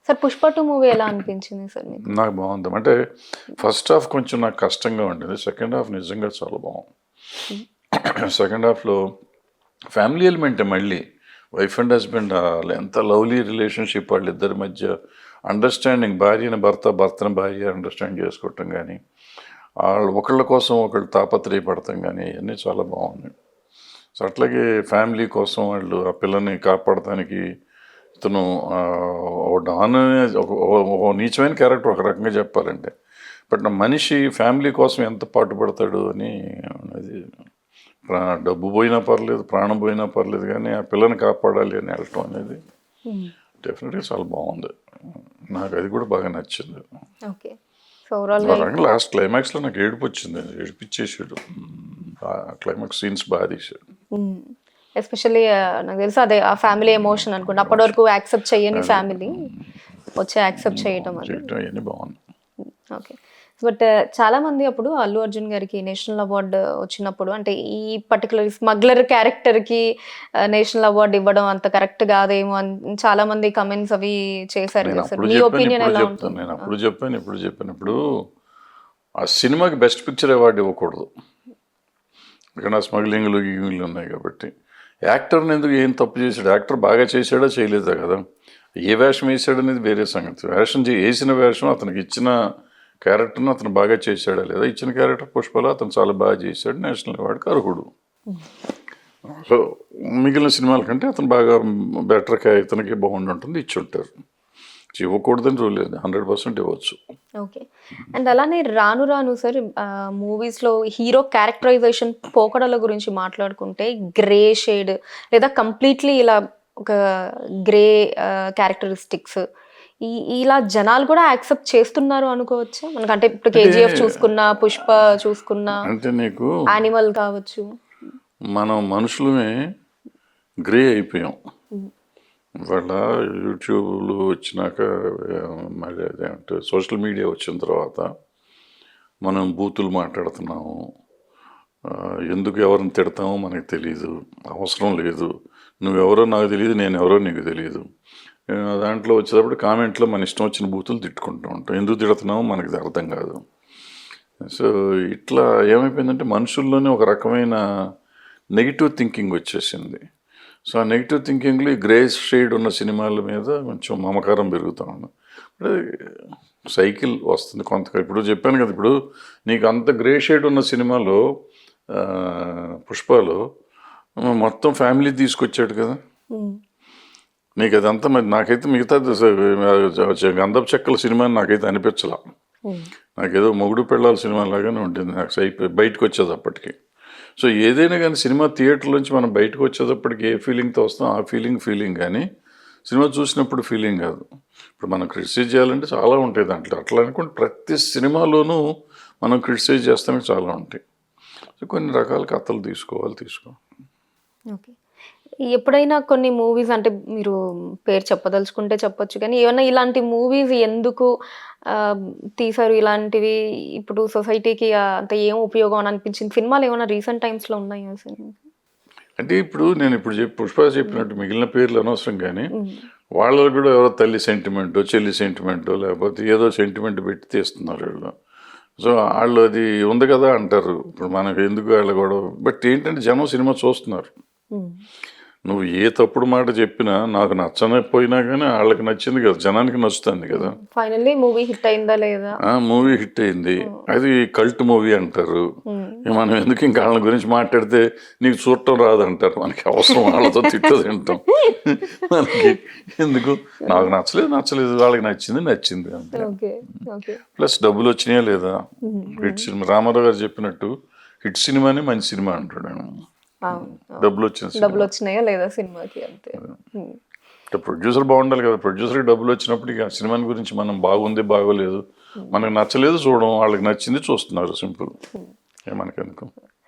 Sir 'Pushpa 2' movie ఎలా అనిపించింది sir మీకు? నాకు బాగుంది. అంటే ఫస్ట్ హాఫ్ కొంచెం నాకు కష్టంగా ఉండేది. సెకండ్ హాఫ్ నిజంగా చాలా బాగుంది. సెకండ్ హాఫ్లో ఫ్యామిలీ ఎలిమెంటే మళ్ళీ వైఫ్ అండ్ హస్బెండ్ ఎంత లవ్లీ రిలేషన్షిప్ వాళ్ళిద్దరి మధ్య అండర్స్టాండింగ్, భార్యని భర్త, భర్తని భార్య అండర్స్టాండ్ చేసుకోవటం కానీ, వాళ్ళు ఒకళ్ళ కోసం ఒకళ్ళు తాపత్రయపడటం కానీ ఇవన్నీ చాలా బాగున్నాయి. సో అట్లాగే ఫ్యామిలీ కోసం వాళ్ళు ఆ పిల్లని కాపాడటానికి ఇతను డాన్ ఒక నీచమైన క్యారెక్టర్ ఒక రకంగా చెప్పాలంటే, బట్ నా మనిషి ఫ్యామిలీ కోసం ఎంత పాటుపడతాడు అని అది డబ్బు పోయినా పర్లేదు, ప్రాణం పోయినా పర్లేదు, కానీ ఆ పిల్లని కాపాడాలి అని వెళ్ళటం అనేది డెఫినెట్గా చాలా బాగుంది. నాకు అది కూడా బాగా నచ్చింది. ఓకే. సో ఓవరాల్గా లాస్ట్ క్లైమాక్స్లో నాకు ఏడుపు వచ్చింది, ఏడిపించేసాడు. క్లైమాక్స్ సీన్స్ బాగా తీసాడు. ఎస్పెషల్లీ నాకు తెలుసు అదే ఆ ఫ్యామిలీ ఎమోషన్ అనుకుంటా. అప్పటి వరకు యాక్సెప్ట్ చేయని ఫ్యామిలీ వచ్చి యాక్సెప్ట్ చేయటం అది అవన్నీ బాగుంది. ఓకే. బట్ చాలా మంది అప్పుడు అల్లు అర్జున్ గారికి నేషనల్ అవార్డు వచ్చినప్పుడు అంటే ఈ పర్టికులర్ స్మగ్లర్ క్యారెక్టర్కి నేషనల్ అవార్డు ఇవ్వడం అంత కరెక్ట్ కాదేమో అని చాలా మంది కమెంట్స్ అవి చేశారు కదా సార్. మీ ఒపీనియన్ ఎలా ఉంటుంది? నేను అప్పుడు చెప్పాను ఇప్పుడు ఆ సినిమాకి బెస్ట్ పిక్చర్ అవార్డు ఇవ్వకూడదు, ఎందుకంటే ఆ స్మగ్లింగ్లు గిగ్లింగ్లు ఉన్నాయి కాబట్టి. యాక్టర్ని ఎందుకు ఏం తప్పు చేశాడు, యాక్టర్ బాగా చేశాడా చేయలేదా కదా, ఏ వేషం వేసాడు అనేది వేరే సంగతి. వేసిన వేషం అతనికి ఇచ్చిన క్యారెక్టర్ను అతను బాగా చేశాడా లేదా, ఇచ్చిన క్యారెక్టర్ పుష్పలో అతను చాలా బాగా చేశాడు, నేషనల్ అవార్డుకి అర్హుడు. సో మిగిలిన సినిమాల కంటే అతను బాగా బెటర్గా ఇతనికి బాగుండి ఉంటుంది, ఇచ్చి ఉంటారు. ఇవ్వకూడదని రూల్ లేదు, 100% ఇవ్వచ్చు. ఓకే. అండ్ అలానే రాను రాను సార్ మూవీస్లో హీరో క్యారెక్టరైజేషన్ పోకడల గురించి మాట్లాడుకుంటే గ్రే షేడ్ లేదా కంప్లీట్లీ ఇలా ఒక గ్రే క్యారెక్టరిస్టిక్స్ ఇలా జనాలు కూడా యాక్సెప్ట్ చేస్తున్నారు అనుకోవచ్చు మనకు. అంటే ఇప్పుడు KGF చూసుకున్నా, పుష్ప చూసుకున్నా, అంటే నీకు యానిమల్ కావచ్చు, మనం మనుషులమే గ్రే అయిపోయాం. ఇవాళ యూట్యూబ్లు వచ్చినాక మరి అదేంటే సోషల్ మీడియా వచ్చిన తర్వాత మనం బూతులు మాట్లాడుతున్నాము, ఎందుకు ఎవరిని తిడతామో మనకు తెలియదు, అవసరం లేదు, నువ్వెవరో నాకు తెలియదు, నేను ఎవరో నీకు తెలియదు. దాంట్లో వచ్చేటప్పుడు కామెంట్లో మన ఇష్టం వచ్చిన బూతులు తిట్టుకుంటూ ఉంటాం, ఎందుకు తిడుతున్నామో మనకి అర్థం కాదు. సో ఇట్లా ఏమైపోయిందంటే మనుషుల్లోనే ఒక రకమైన నెగిటివ్ థింకింగ్ వచ్చేసింది. సో ఆ నెగిటివ్ థింకింగ్లో ఈ గ్రే షేడ్ ఉన్న సినిమాల మీద కొంచెం మమకారం పెరుగుతూ ఉంది. సైకిల్ వస్తుంది కొంత. ఇప్పుడు చెప్పాను కదా, ఇప్పుడు నీకు అంత గ్రే షేడ్ ఉన్న సినిమాలో పుష్పలో మొత్తం ఫ్యామిలీ తీసుకొచ్చాడు కదా, నీకు అదంతా మరి నాకైతే మిగతా గంధపు చెక్కల సినిమా నాకైతే అనిపించలా. నాకేదో మొగుడు పెళ్ళాల సినిమా లాగానే ఉంటుంది నాకు బయటకు వచ్చేటప్పటికి. సో ఏదైనా కానీ సినిమా థియేటర్ నుంచి మనం బయటకు వచ్చేటప్పటికి ఏ ఫీలింగ్తో వస్తాం ఆ ఫీలింగ్ కానీ సినిమా చూసినప్పుడు ఫీలింగ్ కాదు. ఇప్పుడు మనం క్రిటిసైజ్ చేయాలంటే చాలా ఉంటాయి దాంట్లో. అట్లా అనుకుంటే ప్రతి సినిమాలోనూ మనం క్రిటిసైజ్ చేస్తానికి చాలా ఉంటాయి. సో కొన్ని రకాల కథలు తీసుకోవాలి. ఓకే. ఎప్పుడైనా కొన్ని మూవీస్ అంటే మీరు పేరు చెప్పదలుచుకుంటే చెప్పొచ్చు, కానీ ఏమన్నా ఇలాంటి మూవీస్ ఎందుకు తీసారు, ఇలాంటివి ఇప్పుడు సొసైటీకి అంత ఏం ఉపయోగం అని అనిపించింది సినిమాలు ఏమైనా రీసెంట్ టైమ్స్లో ఉన్నాయా సార్? అంటే నేను పుష్ప చెప్పినట్టు మిగిలిన పేర్లు అనవసరం, కానీ వాళ్ళకు కూడా ఎవరో తల్లి సెంటిమెంటో చెల్లి సెంటిమెంటో లేకపోతే ఏదో సెంటిమెంట్ పెట్టి తీస్తున్నారు వీళ్ళు. సో వాళ్ళు అది ఉంది కదా అంటారు. ఇప్పుడు మనకు ఎందుకు వాళ్ళ కూడా, బట్ ఏంటంటే జనం సినిమా చూస్తున్నారు. నువ్వు ఏ తప్పుడు మాట చెప్పినా నాకు నచ్చకపోయినా కానీ వాళ్ళకి నచ్చింది కదా, జనానికి నచ్చుతుంది కదా. ఫైనల్లీ మూవీ హిట్ అయిందా లేదా? మూవీ హిట్ అయింది, అది కల్ట్ మూవీ అంటారు. మనం ఎందుకు ఇంకా వాళ్ళ గురించి మాట్లాడితే నీకు చూడటం రాదంటారు. మనకి అవసరం వాళ్ళతో తిట్టు తింటాం, మనకి ఎందుకు? నాకు నచ్చలేదు, వాళ్ళకి నచ్చింది అంతే. ప్లస్ డబ్బులు వచ్చినాయా లేదా, హిట్ సినిమా. రామారావు గారు చెప్పినట్టు హిట్ సినిమానే మంచి సినిమా అంటాడు. డబ్బులు వచ్చినాయా లేదా సినిమాకి అంతే. ప్రొడ్యూసర్ బాగుండాలి కదా, ప్రొడ్యూసర్కి డబ్బులు వచ్చినప్పుడు ఇక సినిమా గురించి మనం బాగుంది బాగోలేదు మనకు నచ్చలేదు చూడడం, వాళ్ళకి నచ్చింది చూస్తున్నారు, సింపుల్. మనకెందుకు.